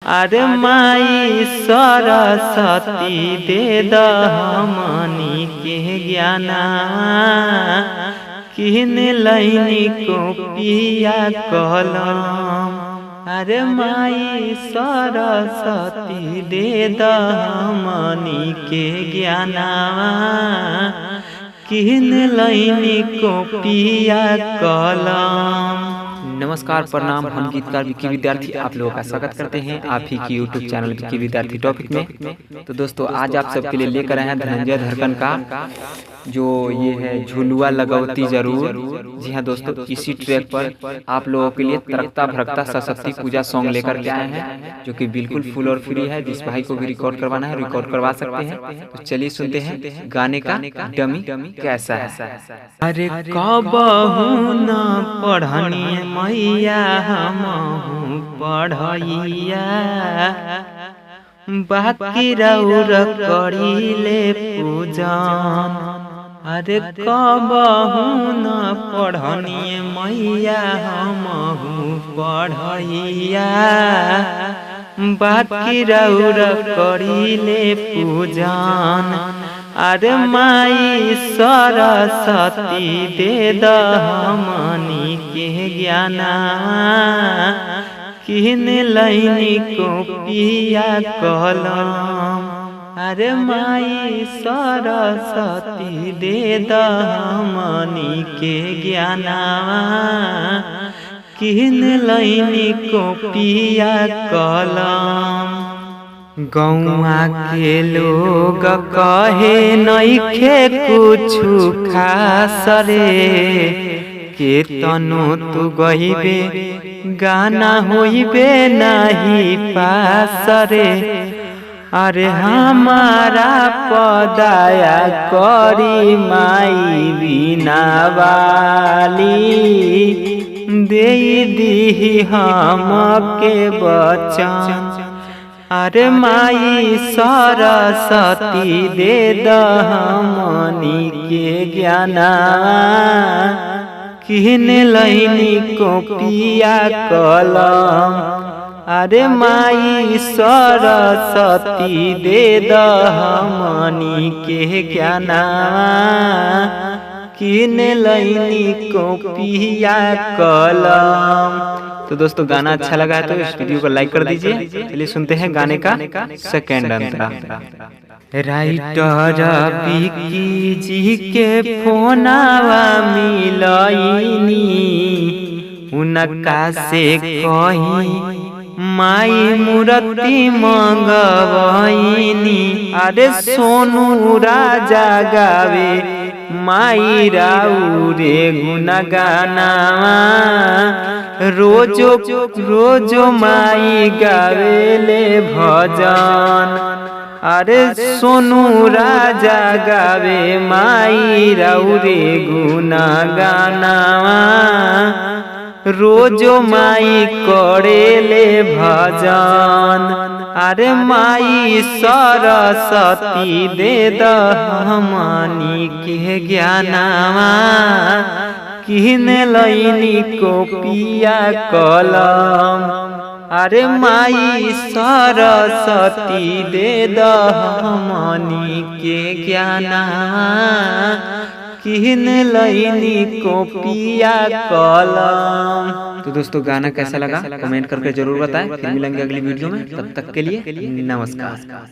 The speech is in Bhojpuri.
अरे माई सरस्वती दे दमनी के ज्ञाना किन लैनी कॉपिया कलम। अरे माई सरस्वती दे दमनी के ज्ञाना किन लैनी कॉपिया कलम। नमस्कार, प्रणाम। हम गीतकार विकी विद्यार्थी आप लोगों का स्वागत करते हैं आप ही की यूट्यूब चैनल विकी विद्यार्थी टॉपिक में। तो दोस्तों, आज आप सबके लिए लेकर आए हैं धनंजय धड़कन का जो ये है झुलुआ लगवती जरूर। जी हाँ दोस्तों, इसी ट्रैक पर आप लोगों के लिए तरकता भरकता सरस्वती पूजा सॉन्ग लेकर के आए हैं, जो कि बिल्कुल फुल और फ्री है। जिस भाई को भी रिकॉर्ड करवाना है रिकॉर्ड करवा सकते हैं। तो चलिए सुनते हैं गाने का डमी कैसा है। अरे कबहू न पढ़नी मैया हमहू पढ़ैया, बाकी रौर करीले पूजन। अरे कबहू न पढ़नी मैया हमहू पढ़ैया, बाकी रौर करीले पूजन। अरे माई सरस्वती दे दमनी के ज्ञाना किन लैनी कॉपिया कलम। अरे माई सरस्वती दे दमनी के ज्ञाना किन लैनी कॉपिया कलम। गौआ के लोग कहे नइखे कुछु खास रे, के तनो तू गइबे गाना होइबे नहीं पास रे। अरे हमारा पदाया करी माई बिना वाली, दे दी हमके बचन। अरे माई सरस्वती दे दमनी के ज्ञाना किन लैनी कॉपिया कलम। अरे माई सरस्वती दे दमनी के ज्ञाना किन लैनी कॉपिया कलम। तो दोस्तों, गाना अच्छा लगा है तो इस वीडियो को लाइक कर दीजिए। चलिए सुनते हैं गाने का सेकंड अंतरा। राइटर विकी जी के फोनावा मिलैनी, उनका से कही माई मूर्ति मंगवैनी। अरे सोनू राजा गावे माई राउरे गुनगाना, रोजो रोजो माई गावेले भजन। अरे सोनू राजा गावे माई राउरे गुनगाना, रोजो माई करेले भजन। अरे माई सरस्वती दे दमनी के ज्ञाना किन लैनी कॉपिया कलम। अरे माई सरस्वती दे दमनी के ज्ञाना किन लैनी कॉपिया कलम। तो दोस्तों, गाना कैसा लगा कमेंट करके जरूर बताएं। फिर मिलेंगे अगली वीडियो में, तब तक के लिए नमस्कार।